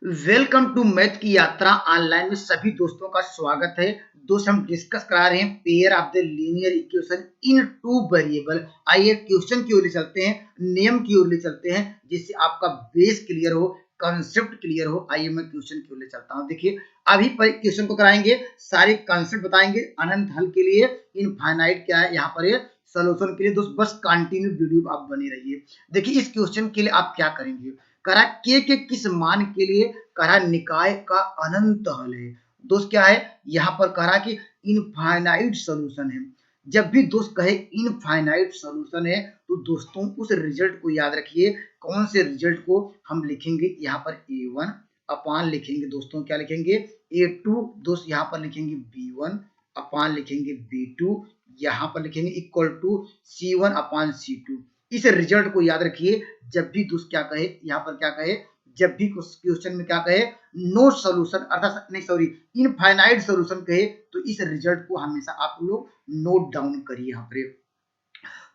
Welcome to math की यात्रा online में सभी दोस्तों का स्वागत है। दोस्त हम डिस्कस करा रहे हैं pair of the linear equation in two variable. आइए क्वेश्चन की ओर ले चलते हैं, नियम की ओर ले चलते हैं, जिससे आपका बेस क्लियर हो, कंसेप्ट क्लियर हो। आइए मैं क्वेश्चन की ओर ले चलता हूं। देखिए अभी क्वेश्चन को कराएंगे, सारे कंसेप्ट बताएंगे, अनंत हल के लिए इनफाइनाइट क्या है, यहाँ पर ये सोल्यूशन के लिए। दोस्त बस कंटिन्यू वीडियो आप बने रहिए। देखिए इस क्वेश्चन के लिए आप क्या करेंगे, करा के किस मान के लिए कहा निकाय का अनंत हल है। दोस्त क्या है, यहाँ पर कहा कि इनफाइनाइट सॉल्यूशन है। जब भी दोस्त कहे इनफाइनाइट सॉल्यूशन है तो दोस्तों उस रिजल्ट को याद रखिए। कौन से रिजल्ट को हम लिखेंगे, यहाँ पर a1 अपान लिखेंगे दोस्तों, क्या लिखेंगे a2, दोस्त यहाँ पर लिखेंगे b1 अपान लिखेंगे b2, यहाँ पर लिखेंगे equal to c1 upon c2। इस रिजल्ट को याद रखिए। जब भी दोस्त क्या कहे, यहाँ पर क्या कहे, जब भी क्वेश्चन में क्या कहे नो सॉल्यूशन अर्थात नहीं सॉरी इनफाइनाइट सॉल्यूशन कहे तो इस रिजल्ट को हमेशा आप लोग नोट डाउन करिए यहाँ पर।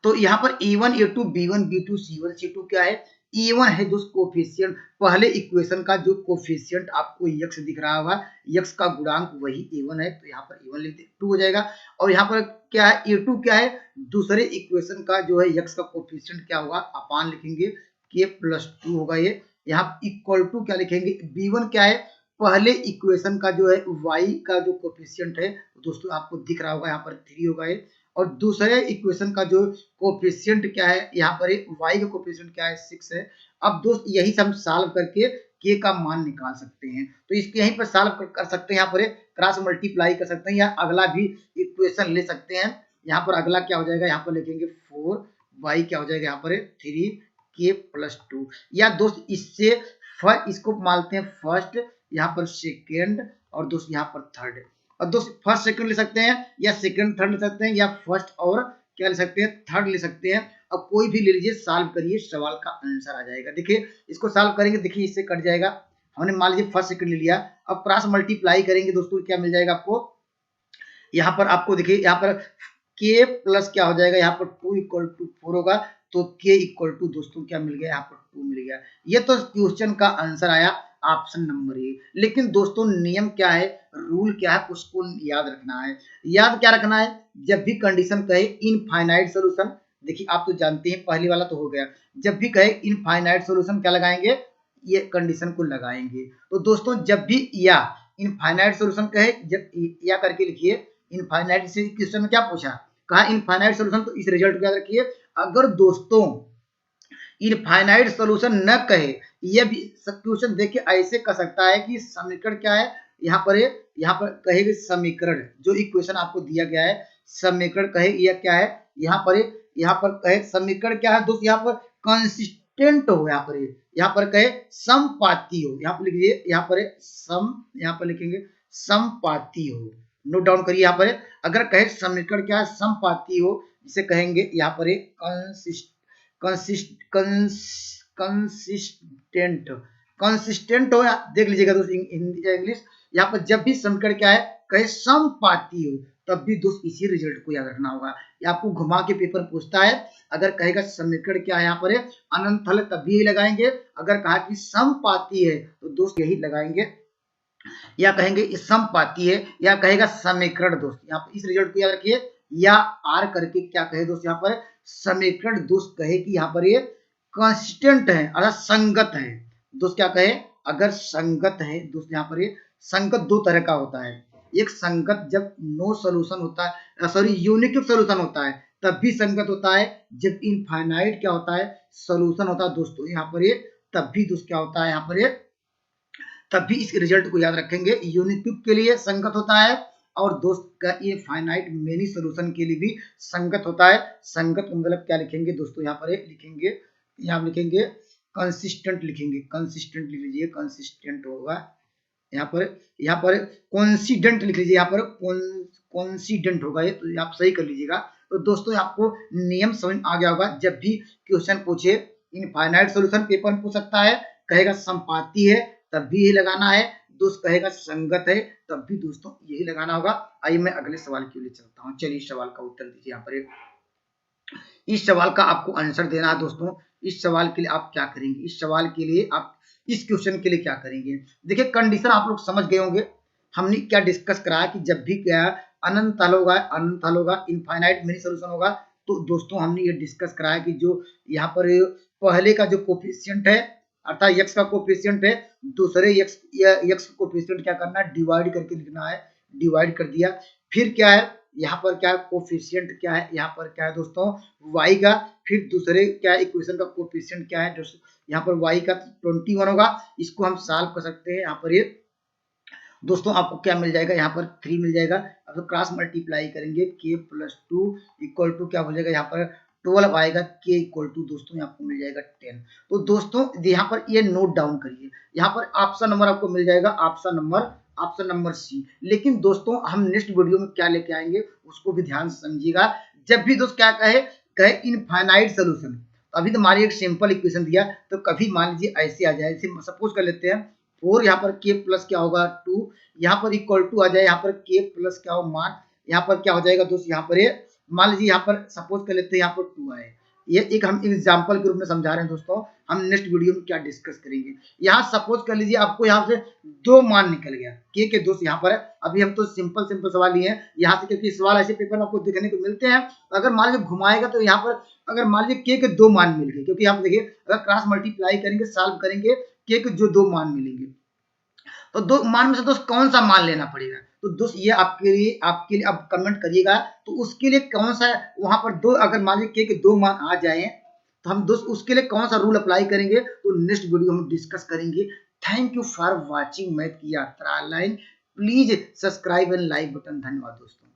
तो यहाँ पर a1 a2 b1 b2 c1 c2 क्या है, a1 है दोस्त कोफिशिएंट, पहले इक्वेशन का जो कोफिशिएंट आपको x दिख रहा होगा, x का गुणांक वही a1 है, तो यहाँ पर a1 लिख दे 2 हो जाएगा। और यहाँ पर क्या है a2 क्या है, दूसरे इक्वेशन का जो है x का कोफिशिएंट क्या होगा, अपान लिखेंगे k प्लस 2 होगा ये। यहाँ इक्वल टू क्या लिखेंगे b1 क्या है, पहले इक्वेशन का जो है y का जो कोफिशिएंट है दोस्तों आपको दिख रहा होगा, यहाँ पर 3 होगा ये। और दूसरे इक्वेशन का जो कोफिशिएंट क्या है, यहाँ पर y का कोफिशिएंट क्या है 6 है। अब दोस्त यही से हम सॉल्व करके k का मान निकाल सकते हैं, तो इसके यहीं पर सॉल्व कर सकते हैं, यहाँ पर क्रॉस मल्टीप्लाई कर सकते हैं या अगला भी इक्वेशन ले सकते हैं। यहाँ पर अगला क्या हो जाएगा, यहाँ पर लिखेंगे 4y क्या हो जाएगा, यहाँ पर 3k प्लस 2, या दोस्त इससे इसको मानते हैं फर्स्ट, यहाँ पर सेकेंड और दोस्त यहाँ पर थर्ड। और दोस्त फर्स्ट सेकंड ले सकते हैं या सेकंड थर्ड ले सकते हैं या फर्स्ट और क्या ले सकते हैं थर्ड ले सकते हैं। अब कोई भी ले लीजिए, सॉल्व करिए, सवाल का आंसर आ जाएगा। देखिए इसको सॉल्व करेंगे, देखिए इससे कट जाएगा, हमने मान लीजिए फर्स्ट सेकंड ले लिया। अब क्रॉस मल्टीप्लाई करेंगे दोस्तों, क्या मिल जाएगा आपको, यहाँ पर आपको देखिए यहाँ पर k प्लस क्या हो जाएगा, यहाँ पर 2 इक्वल टू 4 होगा, तो k इक्वल टू दोस्तों क्या मिल गया, यहाँ पर 2 मिल गया। ये तो क्वेश्चन का आंसर आया ऑप्शन नंबर ए। लेकिन दोस्तों नियम क्या है, रूल क्या है, उसको याद रखना है। याद क्या रखना है, जब भी कंडीशन कहे इनफाइनाइट सॉल्यूशन, देखिए आप तो जानते हैं पहली वाला तो हो गया, जब भी कहे इनफाइनाइट सॉल्यूशन क्या लगाएंगे, ये कंडीशन को लगाएंगे। तो दोस्तों जब भी या इनफाइनाइट सॉल्यूशन कहे, जब या करके लिखिए, इनफाइनाइट से क्वेश्चन में क्या पूछा, कहा इनफाइनाइट सॉल्यूशन, तो इस रिजल्ट को याद रखिए। अगर दोस्तों इनफाइनाइट सॉल्यूशन न कहे, यह भी क्वेश्चन देखिए ऐसे कर सकता है कि समीकरण क्या है, यहाँ पर कहेगा समीकरण, जो इक्वेशन आपको दिया गया है समीकरण कहे यह क्या है, यहाँ पर कहे समीकरण क्या है दोस्त, यहाँ पर कंसिस्टेंट हो, यहाँ पर कहे समपाती हो, यहाँ पर लिखिए, यहाँ पर सम, यहाँ पर लिखेंगे समपाती हो, नोट डाउन करिए। यहाँ पर अगर कहे समीकरण क्या है समपाती हो, जिसे कहेंगे यहाँ पर कंसिस्टेंट हो, देख लीजिएगा दोस्त हिंदी या इंग्लिश। यहाँ पर जब भी समीकरण क्या है कहे समपाती हो, तब भी दोस्त इसी रिजल्ट को याद रखना होगा। ये आपको घुमा के पेपर पूछता है, अगर कहेगा समीकरण क्या है यहाँ पर अनंत हल, तब भी यही लगाएंगे। अगर कहा कि समपाती है तो दोस्त यही लगाएंगे, या कहेंगे समपाती है, या कहेगा समीकरण। दोस्त यहाँ पर इस रिजल्ट को याद रखिए, या आर करके क्या कहे दोस्त, यहाँ पर समीकरण दोस्त कहे कि यहाँ पर ये कंसिस्टेंट है अर्थात संगत है। दोस्त क्या कहे, अगर संगत है दोस्त, यहाँ पर ये संगत दो तरह का होता है, एक संगत जब नो सॉल्यूशन होता है, सॉरी यूनिक सॉल्यूशन होता है तब भी संगत होता है, जब इनफाइनाइट क्या होता है सॉल्यूशन होता है दोस्तों, यहाँ पर ये तब भी दोस्त क्या होता है, यहाँ पर ये तब भी इस रिजल्ट को याद रखेंगे, यूनिक्यूब के लिए संगत होता है और दोस्त का ये फाइनाइट मेनी सॉल्यूशन के लिए भी संगत होता है। संगत मतलब क्या लिखेंगे दोस्तों, यहाँ पर लिखेंगे, यहाँ लिखेंगे कंसिस्टेंट लिखेंगे, कंसिस्टेंट लिख लीजिए, कंसिस्टेंट होगा। यहाँ पर कॉन्सिडेंट लिख लीजिए, यहाँ पर कॉन्सिडेंट होगा ये, तो आप सही कर लीजिएगा। तो दोस्तों आपको नियम समझ आ गया होगा। जब भी क्वेश्चन पूछे इनफाइनाइट सॉल्यूशन पेपर में पूछ सकता है, कहेगा संपाती है तब भी यही लगाना है, दोस्त कहेगा संगत है तब भी दोस्तों यही लगाना होगा। आइए मैं अगले सवाल के लिए चलता हूँ। चलिए इस सवाल का उत्तर दीजिए। यहाँ पर इस सवाल का आपको आंसर देना है दोस्तों। इस सवाल के लिए आप क्या करेंगे, इस सवाल के लिए आप इस क्वेश्चन के लिए क्या करेंगे। देखिए कंडीशन आप लोग समझ गए होंगे, हमने क्या डिस्कस कराया कि जब भी क्या अनंत हल होगा, इनफाइनाइट मेनी सोल्यूशन होगा, तो दोस्तों हमने ये डिस्कस कराया कि जो यहाँ पर पहले का जो कोफिशिएंट है अर्थात x का कोफिशिएंट है, दूसरे x कोफिशिएंट क्या करना है, डिवाइड करके लिखना है, डिवाइड कर दिया। फिर क्या है यहाँ पर क्या कोफिशिएंट क्या है, यहाँ पर क्या है दोस्तों y का, फिर दूसरे क्या इक्वेशन का कोफिशिएंट क्या है, यहाँ पर y का 21 होगा, इसको हम सॉल्व कर सकते हैं। यहाँ पर ये दोस्तों आपको क्या मिल जाएगा, यहाँ पर 3 मिल जाएगा। अब तो क्रॉस मल्टीप्लाई करेंगे k+2 इक्वल टू क्या हो जाएगा, यहाँ पर 12 आएगा, k इक्वल टू दोस्तों आपको मिल जाएगा 10। तो दोस्तों यहाँ पर ये नोट डाउन करिए, यहाँ पर ऑप्शन नंबर आपको मिल जाएगा, ऑप्शन नंबर सी। लेकिन दोस्तों हम नेक्स्ट वीडियो में क्या लेके आएंगे उसको भी ध्यान से समझिएगा। जब भी दोस्त क्या कहे इनफाइनाइट सोल्यूशन, अभी तो हमारी एक सिंपल इक्वेशन दिया, तो कभी मान लीजिए ऐसे आ जाए, जैसे सपोज कर लेते हैं 4 यहाँ पर k प्लस क्या होगा 2, यहाँ पर इक्वल टू आ जाए, यहाँ पर k प्लस क्या हो मान, यहाँ पर क्या हो जाएगा दोस्त, यहाँ पर ये मान लीजिए यहाँ पर सपोज कर लेते हैं यहाँ पर 2 आए। ये एक हम एग्जांपल के रूप में समझा रहे हैं दोस्तों, हम नेक्स्ट वीडियो में क्या डिस्कस करेंगे। यहाँ सपोज कर लीजिए आपको यहाँ से 2 मान निकल गया k के दोस्त, यहाँ पर है। अभी हम तो सिंपल सवाल लिए हैं यहाँ से, क्योंकि सवाल ऐसे पेपर में आपको देखने को मिलते हैं। अगर मान लीजिए घुमाएगा तो यहाँ पर अगर मान लीजिए k के 2 मान मिल गए, क्योंकि आप देखिए अगर क्रॉस मल्टीप्लाई करेंगे सॉल्व करेंगे k के जो 2 मान मिलेंगे, तो 2 मान में से दोस्त कौन सा मान लेना पड़ेगा। तो दोस्त ये आपके लिए अब कमेंट करिएगा, तो उसके लिए कौन सा वहां पर 2 अगर मान लीजिए के 2 मान आ जाए तो हम दोस्त उसके लिए कौन सा रूल अप्लाई करेंगे, तो नेक्स्ट वीडियो में डिस्कस करेंगे। Thank you for watching math की यात्रा online. Please subscribe and like button. धन्यवाद दोस्तों।